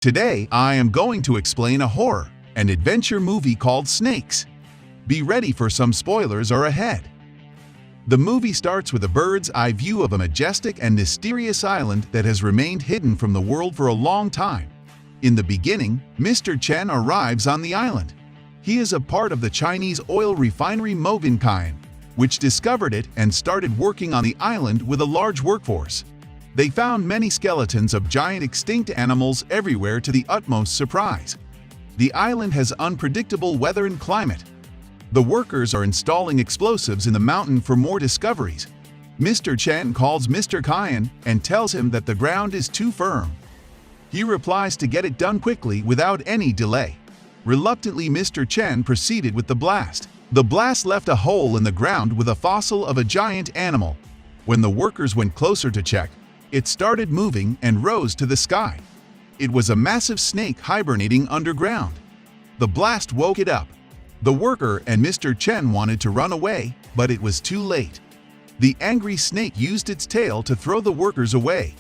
Today, I am going to explain a horror and adventure movie called Snakes. Be ready for some spoilers are ahead. The movie starts with a bird's eye view of a majestic and mysterious island that has remained hidden from the world for a long time. In the beginning, Mr. Chen arrives on the island. He is a part of the Chinese oil refinery Mogan Kayan, which discovered it and started working on the island with a large workforce. They found many skeletons of giant extinct animals everywhere to the utmost surprise. The island has unpredictable weather and climate. The workers are installing explosives in the mountain for more discoveries. Mr. Chen calls Mr. Kayan and tells him that the ground is too firm. He replies to get it done quickly without any delay. Reluctantly, Mr. Chen proceeded with the blast. The blast left a hole in the ground with a fossil of a giant animal. When the workers went closer to check, it started moving and rose to the sky. It was a massive snake hibernating underground. The blast woke it up. The worker and Mr. Chen wanted to run away, but it was too late. The angry snake used its tail to throw the workers away.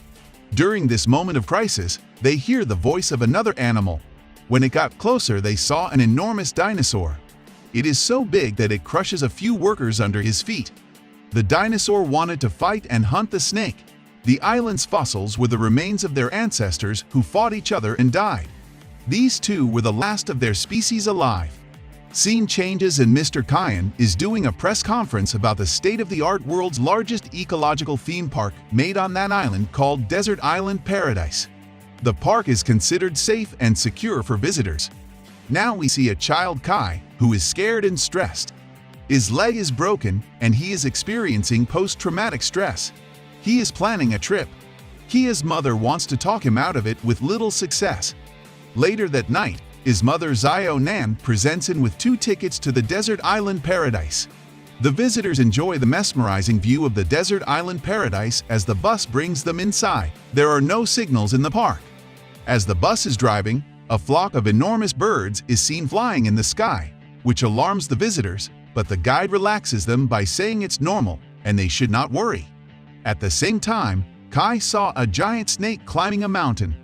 During this moment of crisis, they hear the voice of another animal. When it got closer, they saw an enormous dinosaur. It is so big that it crushes a few workers under his feet. The dinosaur wanted to fight and hunt the snake. The island's fossils were the remains of their ancestors who fought each other and died. These two were the last of their species alive. Scene changes and Mr. Kayan is doing a press conference about the state-of-the-art world's largest ecological theme park made on that island called Desert Island Paradise. The park is considered safe and secure for visitors. Now we see a child Kai who is scared and stressed. His leg is broken and he is experiencing post-traumatic stress. He is planning a trip. Kia's mother wants to talk him out of it with little success. Later that night, his mother Xiao Nan presents him with 2 tickets to the Desert Island Paradise. The visitors enjoy the mesmerizing view of the Desert Island Paradise as the bus brings them inside. There are no signals in the park. As the bus is driving, a flock of enormous birds is seen flying in the sky, which alarms the visitors, but the guide relaxes them by saying it's normal and they should not worry. At the same time, Kai saw a giant snake climbing a mountain.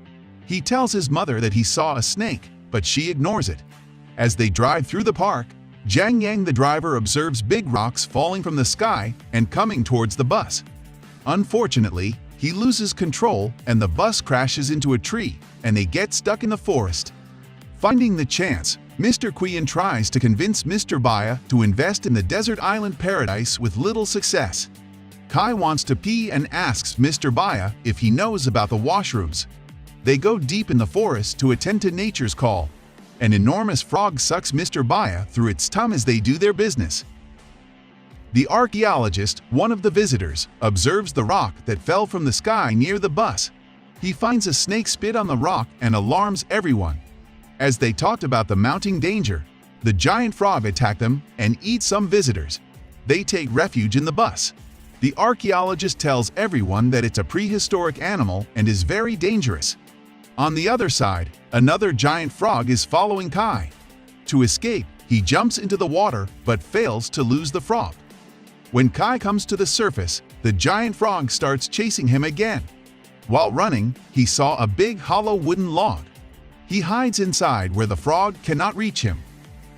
He tells his mother that he saw a snake, but she ignores it. As they drive through the park, Jiang Yang the driver observes big rocks falling from the sky and coming towards the bus. Unfortunately, he loses control and the bus crashes into a tree and they get stuck in the forest. Finding the chance, Mr. Qian tries to convince Mr. Baya to invest in the Desert Island Paradise with little success. Kai wants to pee and asks Mr. Baya if he knows about the washrooms. They go deep in the forest to attend to nature's call. An enormous frog sucks Mr. Baya through its tongue as they do their business. The archaeologist, one of the visitors, observes the rock that fell from the sky near the bus. He finds a snake spit on the rock and alarms everyone. As they talked about the mounting danger, the giant frog attacked them and eats some visitors. They take refuge in the bus. The archaeologist tells everyone that it's a prehistoric animal and is very dangerous. On the other side, another giant frog is following Kai. To escape, he jumps into the water but fails to lose the frog. When Kai comes to the surface, the giant frog starts chasing him again. While running, he saw a big hollow wooden log. He hides inside where the frog cannot reach him.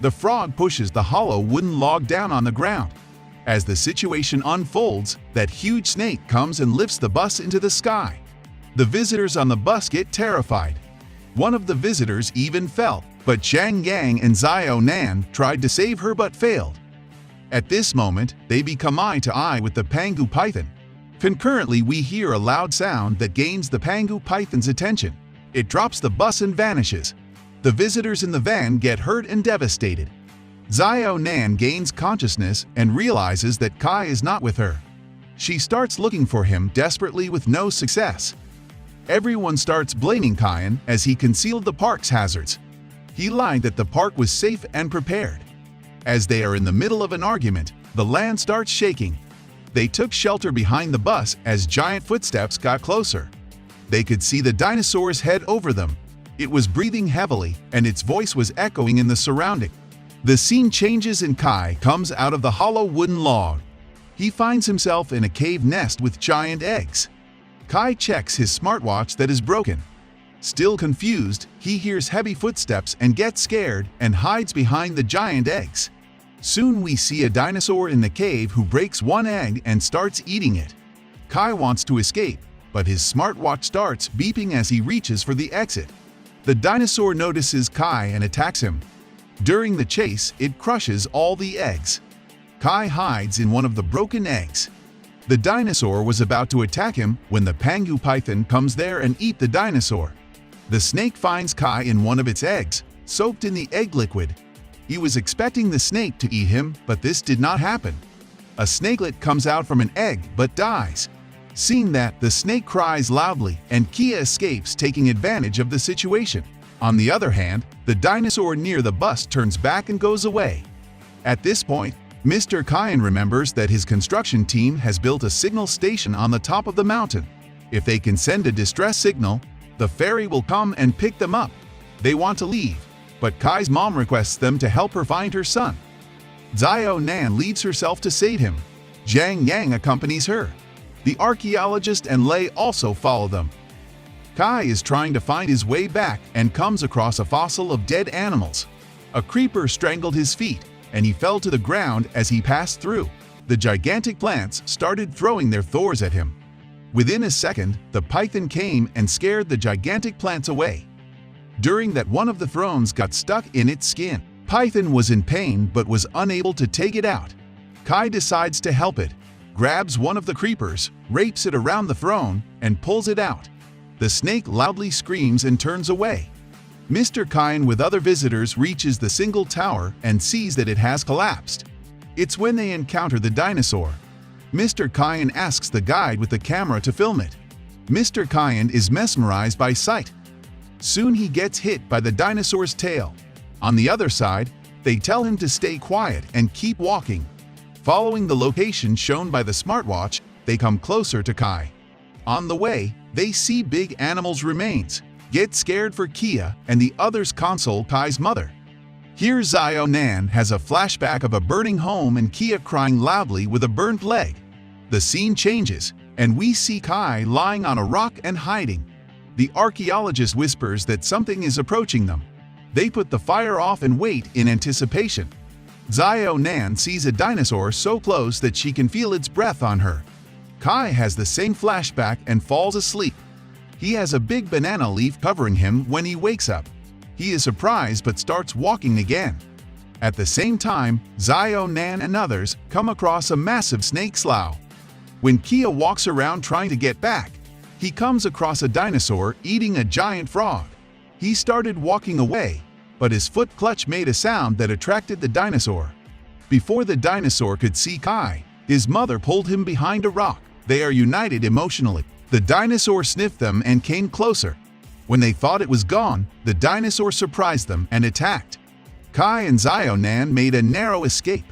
The frog pushes the hollow wooden log down on the ground. As the situation unfolds, that huge snake comes and lifts the bus into the sky. The visitors on the bus get terrified. One of the visitors even fell, but Jiang Yang and Xiao Nan tried to save her but failed. At this moment, they become eye to eye with the Pangu python. Concurrently, we hear a loud sound that gains the Pangu python's attention. It drops the bus and vanishes. The visitors in the van get hurt and devastated. Xiao Nan gains consciousness and realizes that Kai is not with her. She starts looking for him desperately with no success. Everyone starts blaming Kayan as he concealed the park's hazards. He lied that the park was safe and prepared. As they are in the middle of an argument, the land starts shaking. They took shelter behind the bus as giant footsteps got closer. They could see the dinosaur's head over them. It was breathing heavily and its voice was echoing in the surrounding. The scene changes and Kai comes out of the hollow wooden log. He finds himself in a cave nest with giant eggs. Kai checks his smartwatch that is broken. Still confused, he hears heavy footsteps and gets scared and hides behind the giant eggs. Soon we see a dinosaur in the cave who breaks one egg and starts eating it. Kai wants to escape, but his smartwatch starts beeping as he reaches for the exit. The dinosaur notices Kai and attacks him. During the chase, it crushes all the eggs. Kai hides in one of the broken eggs. The dinosaur was about to attack him when the Pangu python comes there and eats the dinosaur. The snake finds Kai in one of its eggs, soaked in the egg liquid. He was expecting the snake to eat him, but this did not happen. A snakelet comes out from an egg but dies. Seeing that, the snake cries loudly and Kia escapes, taking advantage of the situation. On the other hand, the dinosaur near the bus turns back and goes away. At this point, Mr. Kayan remembers that his construction team has built a signal station on the top of the mountain. If they can send a distress signal, the ferry will come and pick them up. They want to leave, but Kai's mom requests them to help her find her son. Xiao Nan leads herself to save him. Zhang Yang accompanies her. The archaeologist and Lei also follow them. Kai is trying to find his way back and comes across a fossil of dead animals. A creeper strangled his feet, and he fell to the ground as he passed through. The gigantic plants started throwing their thorns at him. Within a second, the python came and scared the gigantic plants away. During that, one of the thorns got stuck in its skin. Python was in pain but was unable to take it out. Kai decides to help it, grabs one of the creepers, wraps it around the throne, and pulls it out. The snake loudly screams and turns away. Mr. Kayan with other visitors reaches the single tower and sees that it has collapsed. It's when they encounter the dinosaur. Mr. Kayan asks the guide with the camera to film it. Mr. Kayan is mesmerized by sight. Soon he gets hit by the dinosaur's tail. On the other side, they tell him to stay quiet and keep walking. Following the location shown by the smartwatch, they come closer to Kai. On the way, they see big animals' remains, get scared for Kia, and the others console Kai's mother. Here Xiao Nan has a flashback of a burning home and Kia crying loudly with a burnt leg. The scene changes, and we see Kai lying on a rock and hiding. The archaeologist whispers that something is approaching them. They put the fire off and wait in anticipation. Xiao Nan sees a dinosaur so close that she can feel its breath on her. Kai has the same flashback and falls asleep. He has a big banana leaf covering him when he wakes up. He is surprised but starts walking again. At the same time, Xiao Nan and others come across a massive snake slough. When Kia walks around trying to get back, he comes across a dinosaur eating a giant frog. He started walking away, but his foot clutch made a sound that attracted the dinosaur. Before the dinosaur could see Kai, his mother pulled him behind a rock. They are united emotionally. The dinosaur sniffed them and came closer. When they thought it was gone, the dinosaur surprised them and attacked. Kai and Xiao Nan made a narrow escape.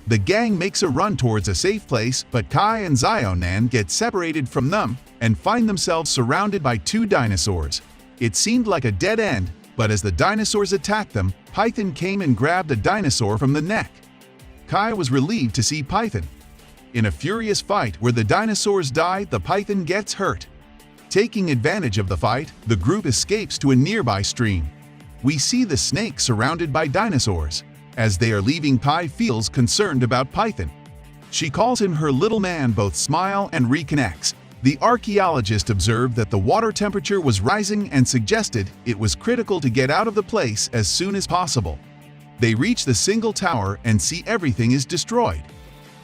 The gang makes a run towards a safe place, but Kai and Xiao Nan get separated from them and find themselves surrounded by two dinosaurs. It seemed like a dead end, but as the dinosaurs attacked them, Python came and grabbed a dinosaur from the neck. Kai was relieved to see Python. In a furious fight where the dinosaurs die, the python gets hurt. Taking advantage of the fight, the group escapes to a nearby stream. We see the snake surrounded by dinosaurs. As they are leaving, Kai feels concerned about Python. She calls him her little man, both smile and reconnects. The archaeologist observed that the water temperature was rising and suggested it was critical to get out of the place as soon as possible. They reach the single tower and see everything is destroyed.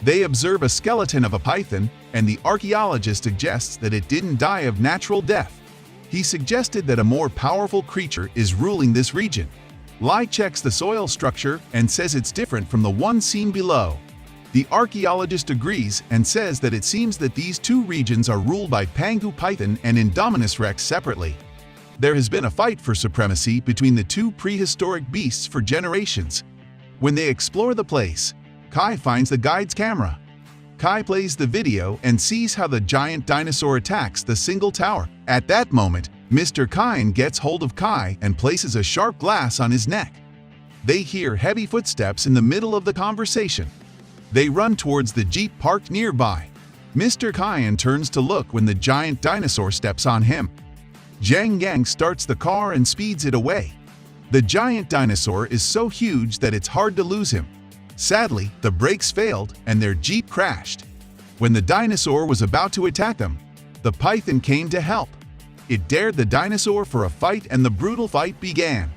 They observe a skeleton of a python, and the archaeologist suggests that it didn't die of natural death. He suggested that a more powerful creature is ruling this region. Lai checks the soil structure and says it's different from the one seen below. The archaeologist agrees and says that it seems that these two regions are ruled by Pangu python and Indominus rex separately. There has been a fight for supremacy between the two prehistoric beasts for generations. When they explore the place, Kai finds the guide's camera. Kai plays the video and sees how the giant dinosaur attacks the single tower. At that moment, Mr. Kayan gets hold of Kai and places a sharp glass on his neck. They hear heavy footsteps in the middle of the conversation. They run towards the jeep parked nearby. Mr. Kayan turns to look when the giant dinosaur steps on him. Zhang Yang starts the car and speeds it away. The giant dinosaur is so huge that it's hard to lose him. Sadly, the brakes failed and their jeep crashed. When the dinosaur was about to attack them, the python came to help. It dared the dinosaur for a fight and the brutal fight began.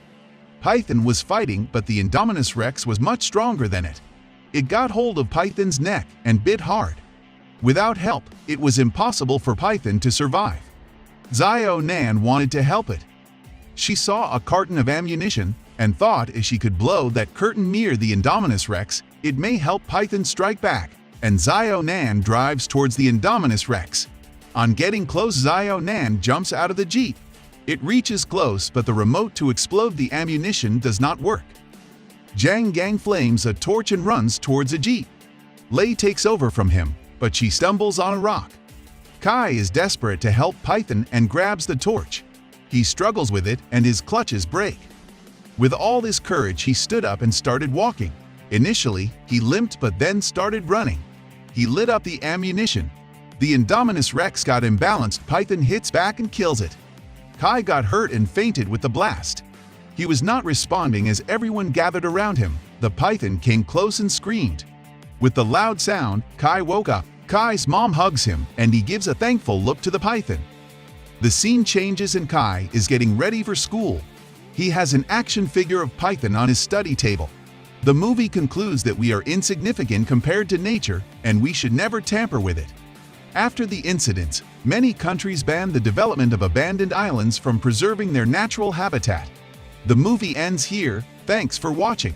Python was fighting, but the Indominus Rex was much stronger than it. It got hold of Python's neck and bit hard. Without help, it was impossible for Python to survive. Xiao Nan wanted to help it. She saw a carton of ammunition and thought if she could blow that curtain near the Indominus Rex, it may help Python strike back, and Xiao Nan drives towards the Indominus Rex. On getting close, Xiao Nan jumps out of the jeep. It reaches close, but the remote to explode the ammunition does not work. Zhang Yang flames a torch and runs towards a jeep. Lei takes over from him, but she stumbles on a rock. Kai is desperate to help Python and grabs the torch. He struggles with it and his clutches break. With all his courage, he stood up and started walking. Initially, he limped but then started running. He lit up the ammunition. The Indominus Rex got imbalanced. Python hits back and kills it. Kai got hurt and fainted with the blast. He was not responding as everyone gathered around him. The python came close and screamed. With the loud sound, Kai woke up. Kai's mom hugs him and he gives a thankful look to the python. The scene changes and Kai is getting ready for school. He has an action figure of Python on his study table. The movie concludes that we are insignificant compared to nature and we should never tamper with it. After the incidents, many countries banned the development of abandoned islands from preserving their natural habitat. The movie ends here. Thanks for watching.